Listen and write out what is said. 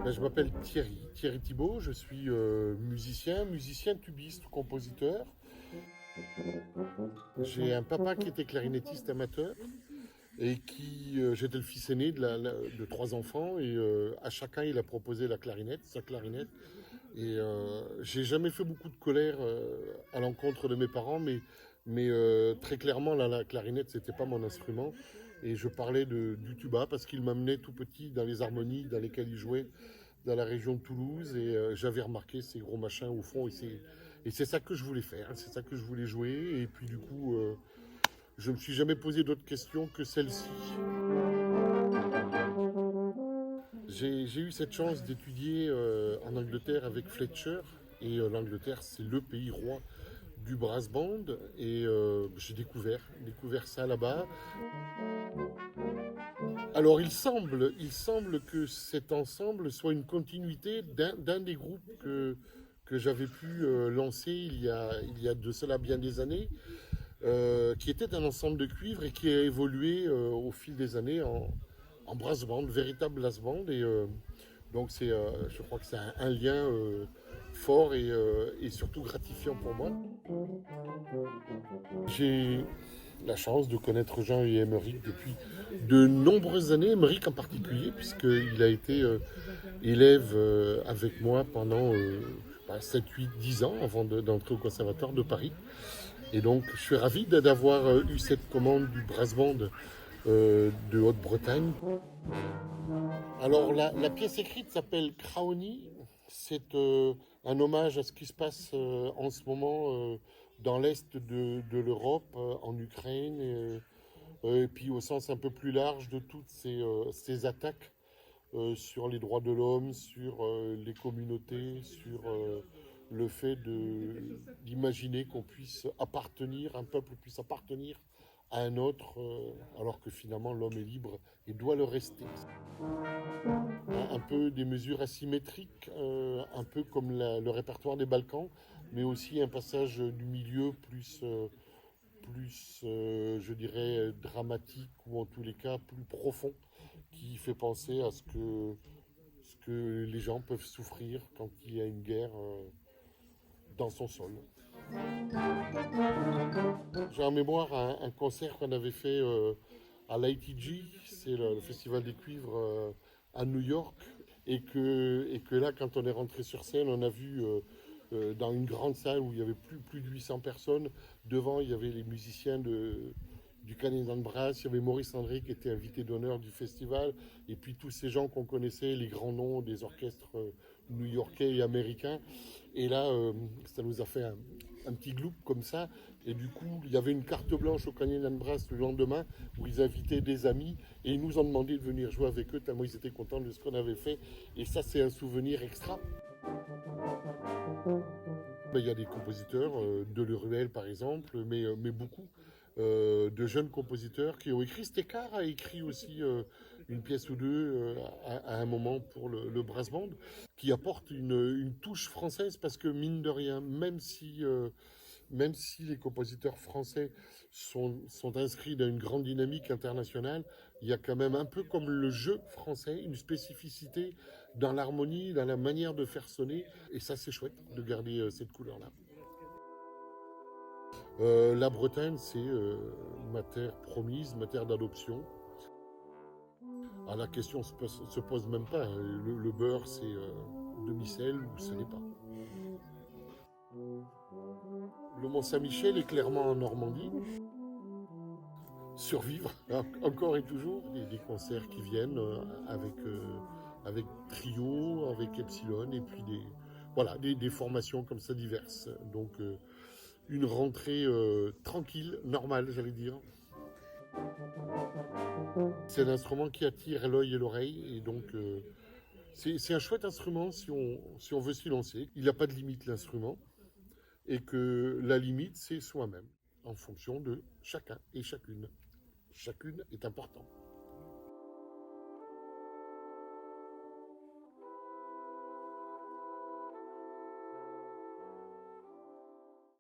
Je m'appelle Thierry Thibault, je suis musicien tubiste, compositeur. J'ai un papa qui était clarinettiste amateur et j'étais le fils aîné de trois enfants et à chacun il a proposé sa clarinette. Et j'ai jamais fait beaucoup de colère à l'encontre de mes parents, mais très clairement la clarinette c'était pas mon instrument. Et je parlais du tuba parce qu'il m'amenait tout petit dans les harmonies dans lesquelles il jouait dans la région de Toulouse et j'avais remarqué ces gros machins au fond et c'est ça que je voulais faire, c'est ça que je voulais jouer et puis du coup je me suis jamais posé d'autres questions que celle-ci. J'ai eu cette chance d'étudier en Angleterre avec Fletcher et l'Angleterre c'est le pays roi du brass band et j'ai découvert ça là-bas. Alors il semble que cet ensemble soit une continuité d'un des groupes que j'avais pu lancer il y a de cela bien des années, qui était un ensemble de cuivre et qui a évolué au fil des années en brass band, véritable brass band. Et donc je crois que c'est un lien fort et surtout gratifiant pour moi. J'ai la chance de connaître Jean et Émeric depuis de nombreuses années, Émeric en particulier, puisqu'il a été élève avec moi pendant 7, 8, 10 ans avant d'entrer au Conservatoire de Paris. Et donc je suis ravi d'avoir eu cette commande du brass band de Haute-Bretagne. Alors la pièce écrite s'appelle Craony. C'est un hommage à ce qui se passe en ce moment dans l'est de l'Europe, en Ukraine, et puis au sens un peu plus large de toutes ces attaques sur les droits de l'homme, sur les communautés, sur le fait d'imaginer qu'on puisse appartenir, un peuple puisse appartenir à un autre, alors que finalement l'homme est libre et doit le rester. Un peu des mesures asymétriques, un peu comme le répertoire des Balkans, mais aussi un passage du milieu plus je dirais, dramatique ou en tous les cas plus profond, qui fait penser à ce que les gens peuvent souffrir quand il y a une guerre dans son sol. J'ai en mémoire un concert qu'on avait fait à l'ITG, c'est le festival des cuivres à New York, et que là, quand on est rentré sur scène, on a vu dans une grande salle où il y avait plus de 800 personnes, devant il y avait les musiciens du Canadian Brass, il y avait Maurice André qui était invité d'honneur du festival, et puis tous ces gens qu'on connaissait, les grands noms des orchestres new-yorkais et américains. Et là, ça nous a fait un petit gloup comme ça. Et du coup, il y avait une carte blanche au Canadian Brass le lendemain où ils invitaient des amis et ils nous ont demandé de venir jouer avec eux tellement ils étaient contents de ce qu'on avait fait. Et ça, c'est un souvenir extra. Il y a des compositeurs, de Leruel par exemple, mais beaucoup de jeunes compositeurs qui ont écrit. Stekar a écrit aussi une pièce ou deux à un moment pour le brass band, qui apporte une touche française parce que mine de rien, même si les compositeurs français sont inscrits dans une grande dynamique internationale, il y a quand même un peu comme le jeu français, une spécificité dans l'harmonie, dans la manière de faire sonner. Et ça, c'est chouette de garder cette couleur-là. La Bretagne, c'est ma terre promise, ma terre d'adoption. Alors la question se pose même pas. Le beurre, c'est demi-sel ou ce n'est pas. Le Mont-Saint-Michel est clairement en Normandie. Survivre, encore et toujours, des concerts qui viennent avec Trio, avec Epsilon, et puis des formations comme ça diverses. Donc une rentrée tranquille, normale, j'allais dire. C'est un instrument qui attire l'œil et l'oreille, et donc c'est un chouette instrument si on veut s'y lancer. Il n'y a pas de limite l'instrument, et que la limite c'est soi-même, en fonction de chacun et chacune. Chacune est importante.